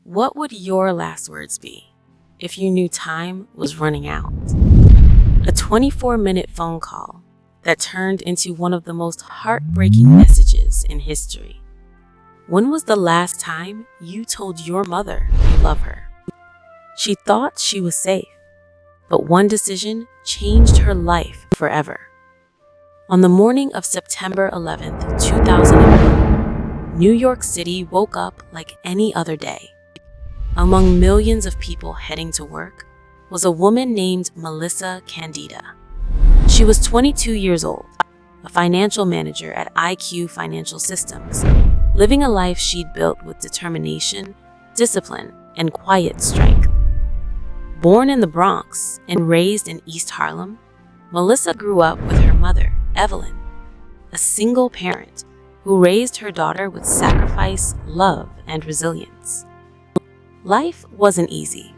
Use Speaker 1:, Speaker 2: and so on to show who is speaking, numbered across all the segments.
Speaker 1: What would your last words be if you knew time was running out? A 24-minute phone call that turned into one of the most heartbreaking messages in history. When was the last time you told your mother you love her? She thought she was safe, but one decision changed her life forever. On the morning of September 11th, 2001, New York City woke up like any other day. Among millions of people heading to work was a woman named Melissa Cándida. She was 22 years old, a financial manager at IQ Financial Systems, living a life she'd built with determination, discipline, and quiet strength. Born in the Bronx and raised in East Harlem, Melissa grew up with her mother, Evelyn, a single parent who raised her daughter with sacrifice, love, and resilience. Life wasn't easy,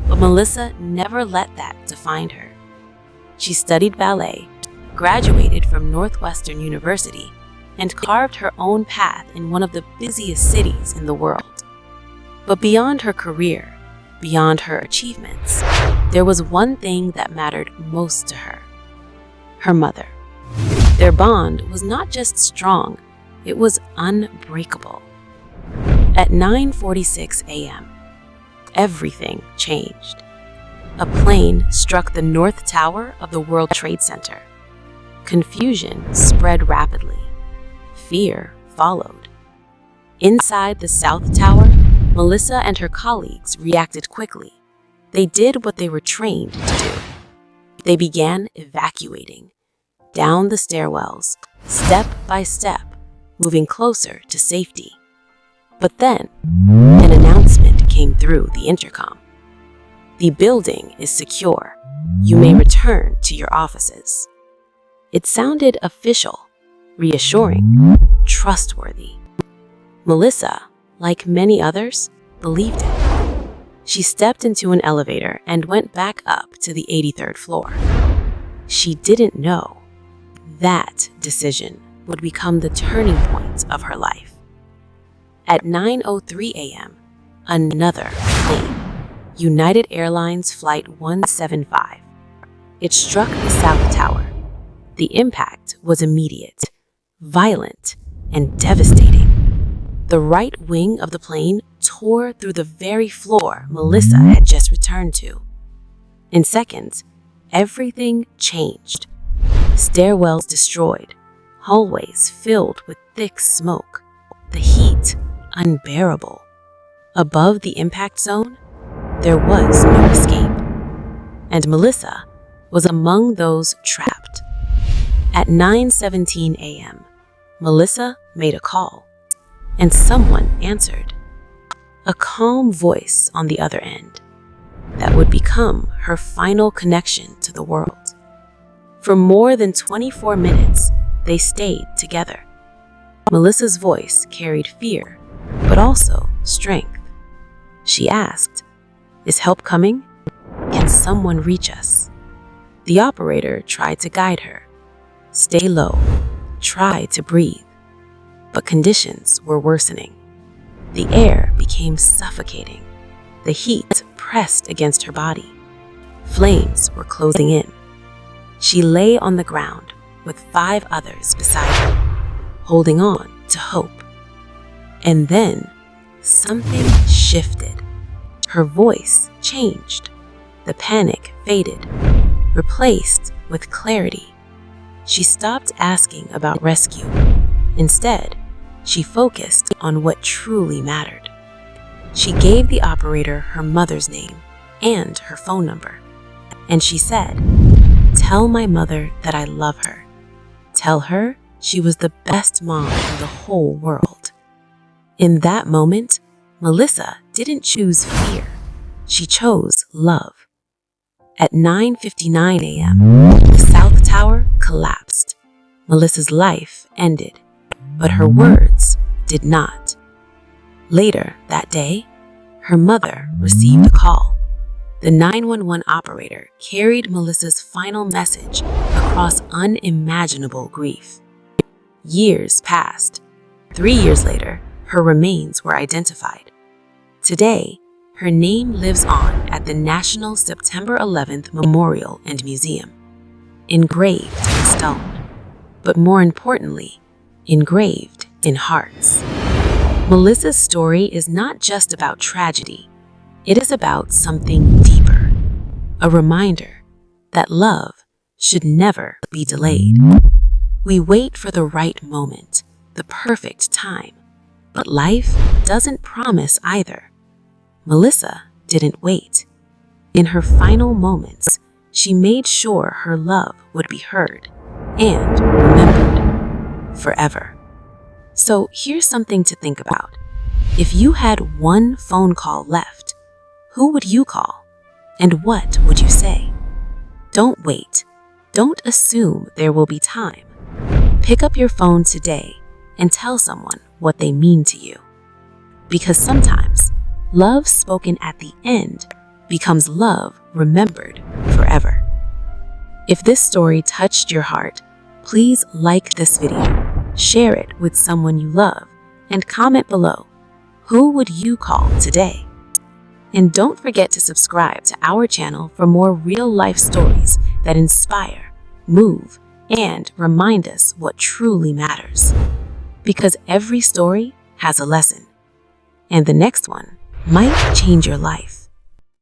Speaker 1: but Melissa never let that define her. She studied ballet, graduated from Northwestern University, and carved her own path in one of the busiest cities in the world. But beyond her career, beyond her achievements, there was one thing that mattered most to her: her mother. Their bond was not just strong, it was unbreakable. At 9:46 a.m., everything changed. A plane struck the North Tower of the World Trade Center. Confusion spread rapidly. Fear followed. Inside the South Tower, Melissa and her colleagues reacted quickly. They did what they were trained to do. They began evacuating, down the stairwells, step by step, moving closer to safety. But then, an announcement came through the intercom. The building is secure. You may return to your offices. It sounded official, reassuring, trustworthy. Melissa, like many others, believed it. She stepped into an elevator and went back up to the 83rd floor. She didn't know that decision would become the turning point of her life. At 9:03 a.m., another plane, United Airlines Flight 175. It struck the South Tower. The impact was immediate, violent, and devastating. The right wing of the plane tore through the very floor Melissa had just returned to. In seconds, everything changed. Stairwells destroyed, hallways filled with thick smoke, the heat unbearable. Above the impact zone, there was no escape, and Melissa was among those trapped. At 9:17 a.m., Melissa made a call, and someone answered. A calm voice on the other end that would become her final connection to the world. For more than 24 minutes, they stayed together. Melissa's voice carried fear, but also strength. She asked, "Is help coming? Can someone reach us?" The operator tried to guide her. Stay low, try to breathe. But conditions were worsening. The air became suffocating. The heat pressed against her body. Flames were closing in. She lay on the ground with 5 others beside her, holding on to hope. And then something shifted. Her voice changed. The panic faded, replaced with clarity. She stopped asking about rescue. Instead, she focused on what truly mattered. She gave the operator her mother's name and her phone number, and she said, "Tell my mother that I love her. Tell her she was the best mom in the whole world." In that moment, Melissa didn't choose fear. She chose love. At 9:59 a.m., the South Tower collapsed. Melissa's life ended, but her words did not. Later that day, her mother received a call. The 911 operator carried Melissa's final message across unimaginable grief. Years passed. 3 years later, her remains were identified. Today, her name lives on at the National September 11th Memorial and Museum, engraved in stone, but more importantly, engraved in hearts. Melissa's story is not just about tragedy, it is about something deeper, a reminder that love should never be delayed. We wait for the right moment, the perfect time, but life doesn't promise either. Melissa didn't wait. In her final moments, she made sure her love would be heard and remembered forever. So here's something to think about. If you had one phone call left, who would you call? And what would you say? Don't wait. Don't assume there will be time. Pick up your phone today and tell someone what they mean to you. Because sometimes, love spoken at the end becomes love remembered forever. If this story touched your heart, please like this video, share it with someone you love, and comment below. Who would you call today? And don't forget to subscribe to our channel for more real-life stories that inspire, move, and remind us what truly matters. Because every story has a lesson, and the next one might change your life.